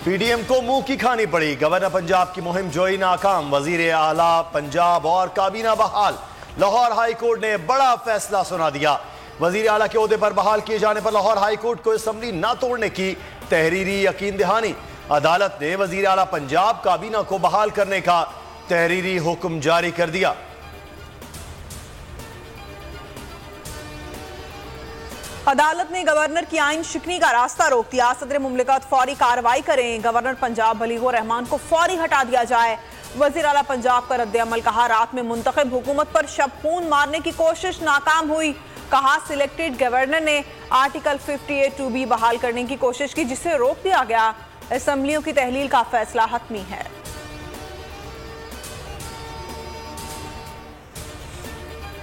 PDM को मुंह की खानी पड़ी। गवर्नर पंजाब की मुहिम जोई नाकाम। वजीर आला पंजाब और काबीना बहाल। लाहौर हाई कोर्ट ने बड़ा फैसला सुना दिया। वजीर आला के ओहदे पर बहाल किए जाने पर लाहौर हाई कोर्ट को असेंबली न तोड़ने की तहरीरी यकीन दहानी। अदालत ने वजीर आला पंजाब काबीना को बहाल करने का तहरीरी हुक्म जारी कर दिया। अदालत ने गवर्नर की आइन शिकनी का रास्ता रोक दिया। सदर मुमलिकत फौरी कार्रवाई करें। गवर्नर पंजाब बलीगो रहमान को फौरी हटा दिया जाए। वजीर आला पंजाब का रद्द-ए-अमल। कहा रात में मुंतखब हुकूमत पर शबखून मारने की कोशिश नाकाम हुई। कहा सिलेक्टेड गवर्नर ने आर्टिकल 58(2)B बहाल करने की कोशिश की, जिसे रोक दिया गया। असेंबलियों की तहलील का फैसला हतमी है।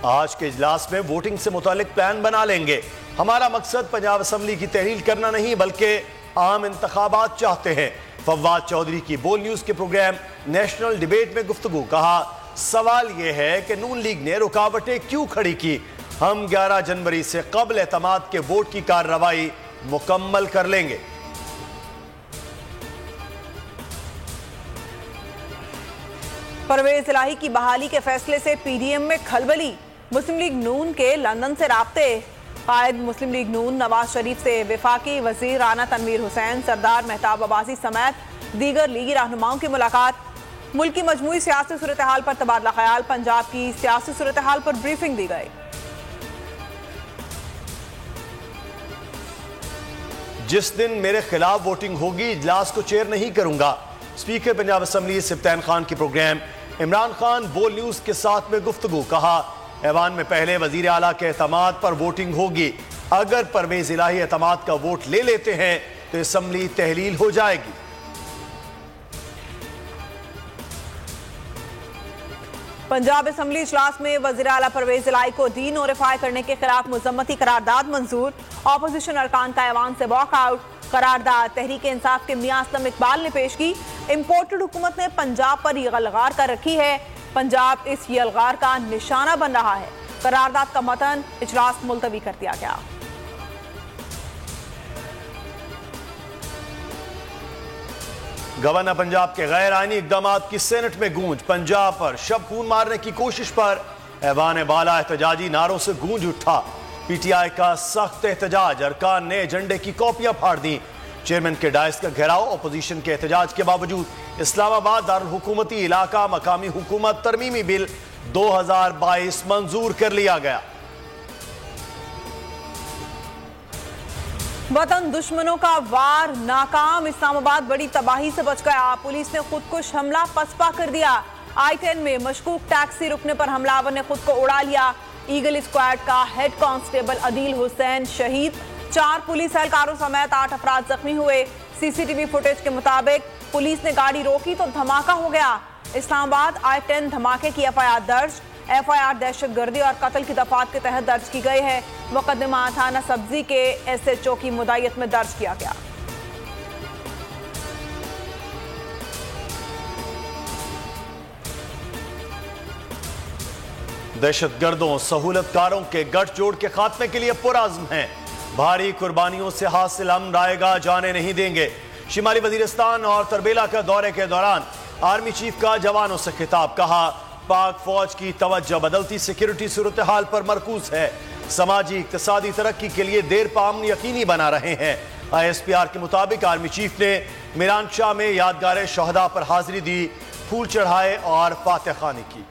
आज के इजलास में वोटिंग से मुतालिक प्लान बना लेंगे। हमारा मकसद पंजाब असेंबली की तहलील करना नहीं बल्कि आम इंतखाबात चाहते हैं। फवाद चौधरी की बोल न्यूज के प्रोग्राम नेशनल डिबेट में गुफ्तगू। कहा सवाल यह है कि नून लीग ने रुकावटें क्यों खड़ी की। हम 11 जनवरी से कबल एतमाद के वोट की कार्रवाई मुकम्मल कर लेंगे। परवेज इलाही की बहाली के फैसले से पीडीएम में खलबली। मुस्लिम लीग नून के लंदन से राब्ते। कायद मुस्लिम लीग नून नवाज शरीफ से वफाकी वजीर राना तनवीर हुसैन, सरदार मेहताब अब्बासी समेत दीगर लीगी रहनुमाओं की मुलाकात। मुल्क की मजमूई सियासी सूरत हाल पर तबादला ख्याल। पंजाब की सियासी सूरत हाल पर ब्रीफिंग दी गई। जिस दिन मेरे खिलाफ वोटिंग होगी इजलास को चेयर नहीं करूंगा। स्पीकर पंजाब असेंबली सिफ्तान खान की प्रोग्राम इमरान खान बोल न्यूज के साथ में गुफ्तगू। कहा ऐवान में पहले वजीर आला के एतमाद पर वोटिंग होगी। अगर परवेज इलाही एतमाद का वोट ले लेते हैं तो असेंबली तहलील हो जाएगी। पंजाब असेंबली इजलास में वजीर आला परवेज इलाही को डी नोटिफाई करने के खिलाफ मुजम्मती करारदाद मंजूर। ऑपोजिशन अरकान का ऐवान से वॉकआउट। करारदाद तहरीक इंसाफ के मियां असलम इकबाल ने पेश की। इम्पोर्टेड हुकूमत ने पंजाब पर यलगार कर रखी है। पंजाब इस यलगार का निशाना बन रहा है। करारदाद का मतन इजलास मुलतवी कर दिया गया। गवर्नर पंजाब के गैर आईनी इकदाम की सेनेट में गूंज। पंजाब पर शबखून मारने की कोशिश पर ऐवान बाला एहतजाजी नारों से गूंज उठा। पीटीआई का सख्त एहतजाज। अरकान ने एजेंडे की कॉपियां फाड़ दी। चेयरमैन के डायस का घेराव। अपोजिशन के एहतजाज के बावजूद इस्लामाबाद दारुल हुकूमती इलाका मकामी हुकूमत तरमीमी बिल 2022 मंजूर कर लिया गया। वतन दुश्मनों का वार नाकाम। इस्लामाबाद बड़ी तबाही से बच गया। पुलिस ने खुदकुश हमला पसपा कर दिया। I-10 में मशकूक टैक्सी रुकने पर हमलावर ने खुद को उड़ा लिया। ईगल स्क्वाड का हेड कांस्टेबल अदील हुसैन शहीद। 4 पुलिस एहलकारों समेत 8 अफराद जख्मी हुए। सीसीटीवी फुटेज के मुताबिक पुलिस ने गाड़ी रोकी तो धमाका हो गया। इस्लामाबाद I-10 धमाके की FIR दर्ज। FIR दहशतगर्दी और कत्ल की दफात के तहत दर्ज की गई है। मुकदमा थाना सब्जी के SHO की मुदायत में दर्ज किया गया। दहशतगर्दों सहूलतकारों के गठजोड़ के खात्मे के लिए पुरअज़्म हैं। भारी कुर्बानियों से हासिल अमन आएगा, जाने नहीं देंगे। शिमाली वजीरिस्तान और तरबेला के दौरे के दौरान आर्मी चीफ का जवानों से खिताब। कहा पाक फौज की तवज्जो बदलती सिक्योरिटी सूरत हाल पर मरकूज है। समाजी इक्तिसादी तरक्की के लिए देर पामन यकीनी बना रहे हैं। ISPR के मुताबिक आर्मी चीफ ने मीरान शाह में यादगार शहदा पर हाजिरी दी, फूल चढ़ाए और फातह खानी की।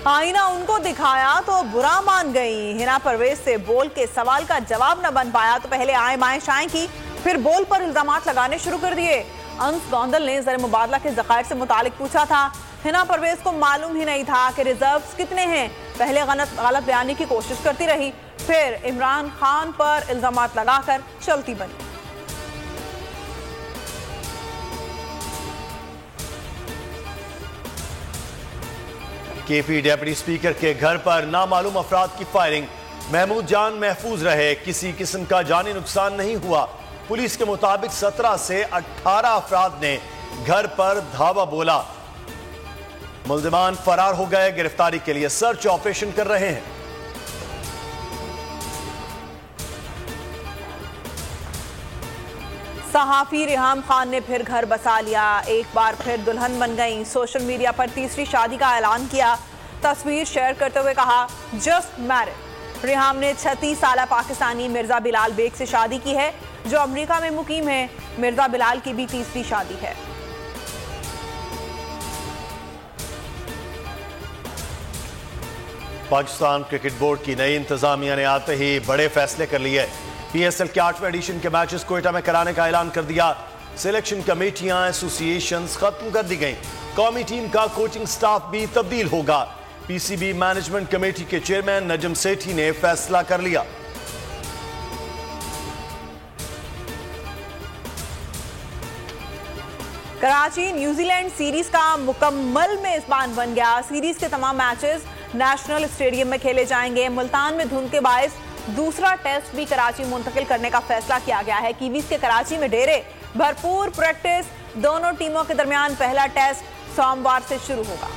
आईना उनको दिखाया तो बुरा मान गई। हिना परवेज से बोल के सवाल का जवाब न बन पाया तो पहले आए माए शाएं की, फिर बोल पर इल्जामात लगाने शुरू कर दिए। अंस गौंदल ने ज़र मुबादला के ज़खायर से मुतालिक पूछा था। हिना परवेज को मालूम ही नहीं था कि रिजर्व्स कितने हैं। पहले गलत बयानी की कोशिश करती रही, फिर इमरान खान पर इल्जामात लगाकर चलती बनी। केपी डिप्टी स्पीकर के घर पर नामालूम अफराद की फायरिंग। महमूद जान महफूज रहे, किसी किस्म का जानी नुकसान नहीं हुआ। पुलिस के मुताबिक 17 से 18 अफराद ने घर पर धावा बोला। मुल्जिमान फरार हो गए। गिरफ्तारी के लिए सर्च ऑपरेशन कर रहे हैं। सहाफी रिहाम खान ने फिर घर बसा लिया, एक बार फिर दुल्हन बन गई। सोशल मीडिया पर तीसरी शादी का ऐलान किया। तस्वीर शेयर करते हुए कहा, जस्ट मैरिड। रिहाम ने 36 साल पाकिस्तानी मिर्जा बिलाल बेग से शादी की है, जो अमेरिका में मुकीम है। मिर्जा बिलाल की भी तीसरी शादी है। पाकिस्तान क्रिकेट बोर्ड की नई इंतजामिया ने आते ही बड़े फैसले कर लिए। पीएसएल के 8वें एडिशन के मैचेस कोयटा में कराने का ऐलान कर दिया। सिलेक्शन कमेटियां, एसोसिएशंस खत्म कर दी गई। कौमी टीम का कोचिंग स्टाफ भी तब्दील होगा। पीसीबी मैनेजमेंट कमेटी के चेयरमैन नजम सेठी ने फैसला कर लिया। कराची न्यूजीलैंड सीरीज का मुकम्मल मेजबान बन गया। सीरीज के तमाम मैचेस नेशनल स्टेडियम में खेले जाएंगे। मुल्तान में धुंध के बायस दूसरा टेस्ट भी कराची मुंतकिल करने का फैसला किया गया है। कीवीज के कराची में डेरे, भरपूर प्रैक्टिस। दोनों टीमों के दरमियान पहला टेस्ट सोमवार से शुरू होगा।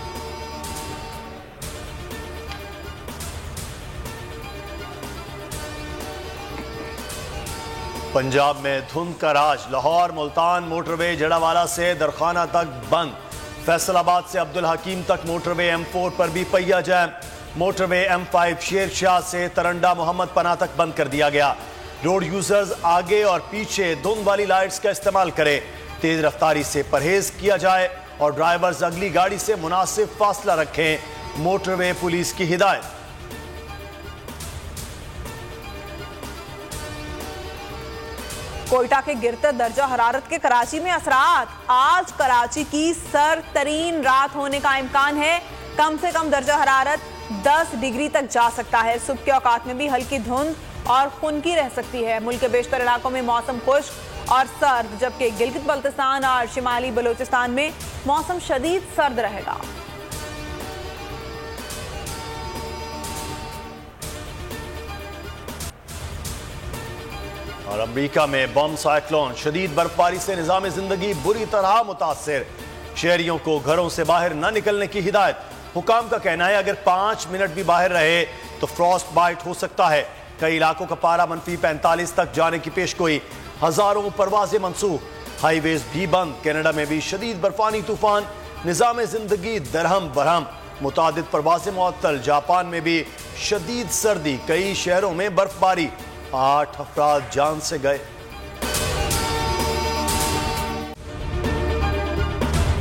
पंजाब में धुंध का राज। लाहौर मुल्तान मोटरवे जड़ावाला से दरखाना तक बंद। फैसलाबाद से अब्दुल हकीम तक मोटरवे M4 पर भी पहिया jam. Motorway M5 Sher Shah से तरंडा मोहम्मद पनाह तक बंद कर दिया गया। रोड यूजर्स आगे और पीछे धुंध वाली लाइट्स का इस्तेमाल करें। तेज रफ्तारी से परहेज किया जाए और ड्राइवर्स अगली गाड़ी से मुनासिब फासला रखें। मोटरवे पुलिस की हिदायत। कोयटा के गिरते दर्जा हरारत के कराची में असरात। आज कराची की सर्द तरीन रात होने का इम्कान है। कम से कम दर्जा हरारत 10 डिग्री तक जा सकता है। सुबह के औकात में भी हल्की धुंध और खुनकी रह सकती है। मुल्क के बेशतर इलाकों में मौसम खुश्क और सर्द, जबकि गिलगित बल्तिस्तान और शिमाली बलूचिस्तान में मौसम शदीद सर्द रहेगा। और अमेरिका में बम साइक्लोन, शदीद बर्फबारी से निजाम जिंदगी बुरी तरह मुतासिर। शहरियों को घरों से बाहर न निकलने की हिदायत। हुकाम का कहना है अगर 5 मिनट भी बाहर रहे तो फ्रॉस्ट बाइट हो सकता है। कई इलाकों का पारा -45 तक जाने की पेशगोई। हजारों परवाजें मनसूख। हाईवेज भी बंद। कनाडा में भी शदीद बर्फानी तूफान। निजाम जिंदगी दरहम बरहम। मुतादिद परवाजें मुअत्तल। जापान में भी शदीद सर्दी। कई शहरों में बर्फबारी। 8 अफराद जान से गए।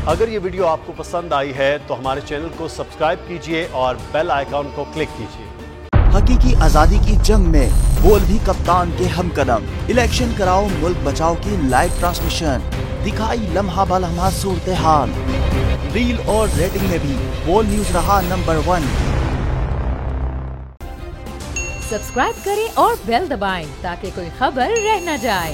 अगर ये वीडियो आपको पसंद आई है तो हमारे चैनल को सब्सक्राइब कीजिए और बेल आइकॉन को क्लिक कीजिए। हकीकी आजादी की जंग में बोल भी कप्तान के हमकदम। इलेक्शन कराओ मुल्क बचाओ की लाइव ट्रांसमिशन। दिखाई लम्हा बलम्हा सूरत हाल। रील और रेटिंग में भी बोल न्यूज रहा नंबर 1। सब्सक्राइब करें और बेल दबाएं ताकि कोई खबर रह न जाए।